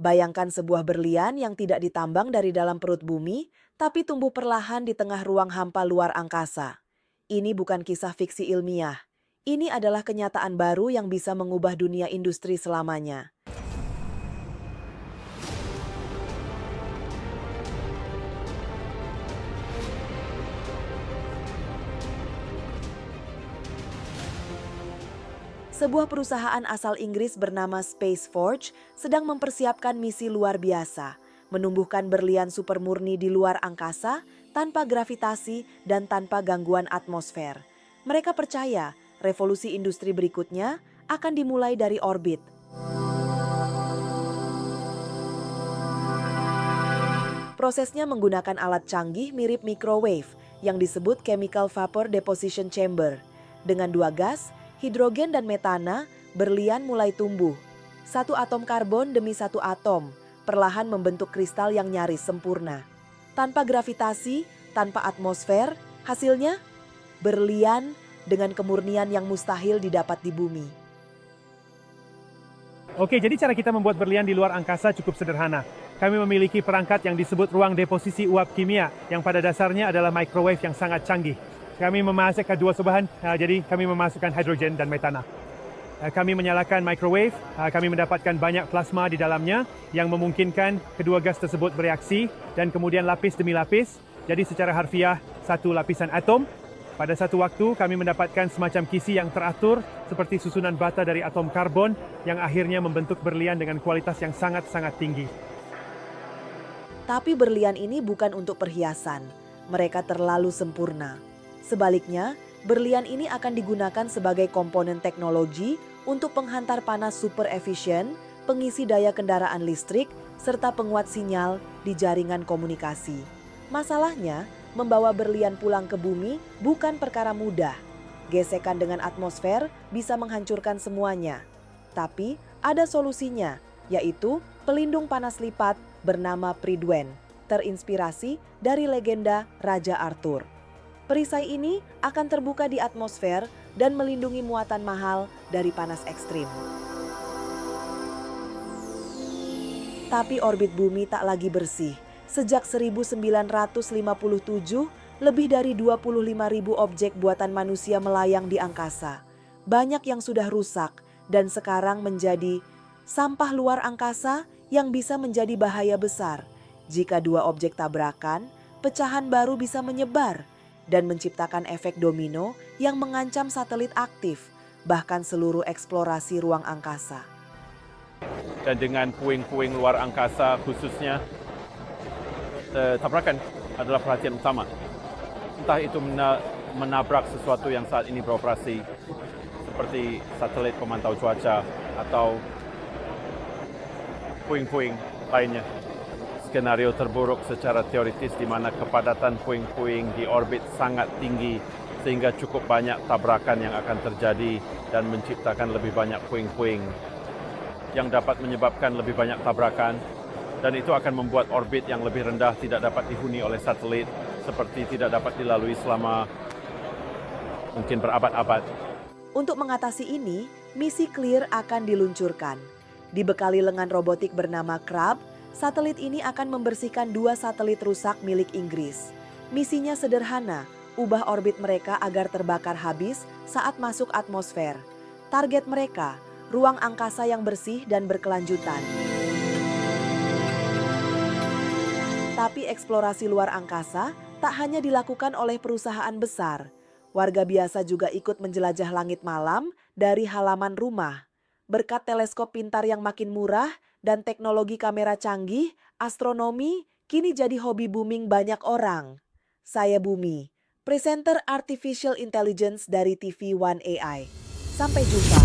Bayangkan sebuah berlian yang tidak ditambang dari dalam perut bumi, tapi tumbuh perlahan di tengah ruang hampa luar angkasa. Ini bukan kisah fiksi ilmiah. Ini adalah kenyataan baru yang bisa mengubah dunia industri selamanya. Sebuah perusahaan asal Inggris bernama Space Forge sedang mempersiapkan misi luar biasa, menumbuhkan berlian super murni di luar angkasa tanpa gravitasi dan tanpa gangguan atmosfer. Mereka percaya revolusi industri berikutnya akan dimulai dari orbit. Prosesnya menggunakan alat canggih mirip microwave yang disebut chemical vapor deposition chamber. Dengan dua gas, hidrogen dan metana, berlian mulai tumbuh. Satu atom karbon demi satu atom, perlahan membentuk kristal yang nyaris sempurna. Tanpa gravitasi, tanpa atmosfer, hasilnya berlian dengan kemurnian yang mustahil didapat di bumi. Oke, jadi cara kita membuat berlian di luar angkasa cukup sederhana. Kami memiliki perangkat yang disebut ruang deposisi uap kimia, yang pada dasarnya adalah microwave yang sangat canggih. Kami memasukkan dua bahan, jadi kami memasukkan hidrogen dan metana. Kami menyalakan microwave, kami mendapatkan banyak plasma di dalamnya yang memungkinkan kedua gas tersebut bereaksi dan kemudian lapis demi lapis. Jadi secara harfiah, satu lapisan atom. Pada satu waktu kami mendapatkan semacam kisi yang teratur seperti susunan bata dari atom karbon yang akhirnya membentuk berlian dengan kualitas yang sangat-sangat tinggi. Tapi berlian ini bukan untuk perhiasan. Mereka terlalu sempurna. Sebaliknya, berlian ini akan digunakan sebagai komponen teknologi untuk penghantar panas super efisien, pengisi daya kendaraan listrik, serta penguat sinyal di jaringan komunikasi. Masalahnya, membawa berlian pulang ke bumi bukan perkara mudah. Gesekan dengan atmosfer bisa menghancurkan semuanya. Tapi ada solusinya, yaitu pelindung panas lipat bernama Prydwen, terinspirasi dari legenda Raja Arthur. Perisai ini akan terbuka di atmosfer dan melindungi muatan mahal dari panas ekstrim. Tapi orbit bumi tak lagi bersih. Sejak 1957, lebih dari 25.000 objek buatan manusia melayang di angkasa. Banyak yang sudah rusak dan sekarang menjadi sampah luar angkasa yang bisa menjadi bahaya besar. Jika dua objek tabrakan, pecahan baru bisa menyebar dan menciptakan efek domino yang mengancam satelit aktif, bahkan seluruh eksplorasi ruang angkasa. Dan dengan puing-puing luar angkasa khususnya, tabrakan adalah perhatian utama. Entah itu menabrak sesuatu yang saat ini beroperasi, seperti satelit pemantau cuaca atau puing-puing lainnya. Skenario terburuk secara teoritis di mana kepadatan puing-puing di orbit sangat tinggi sehingga cukup banyak tabrakan yang akan terjadi dan menciptakan lebih banyak puing-puing yang dapat menyebabkan lebih banyak tabrakan. Dan itu akan membuat orbit yang lebih rendah tidak dapat dihuni oleh satelit, seperti tidak dapat dilalui selama mungkin berabad-abad. Untuk mengatasi ini, misi Clear akan diluncurkan. Dibekali lengan robotik bernama Crab, satelit ini akan membersihkan dua satelit rusak milik Inggris. Misinya sederhana, ubah orbit mereka agar terbakar habis saat masuk atmosfer. Target mereka, ruang angkasa yang bersih dan berkelanjutan. Tapi eksplorasi luar angkasa tak hanya dilakukan oleh perusahaan besar. Warga biasa juga ikut menjelajah langit malam dari halaman rumah. Berkat teleskop pintar yang makin murah dan teknologi kamera canggih, astronomi kini jadi hobi booming banyak orang. Saya Bumi, presenter Artificial Intelligence dari TV One AI. Sampai jumpa.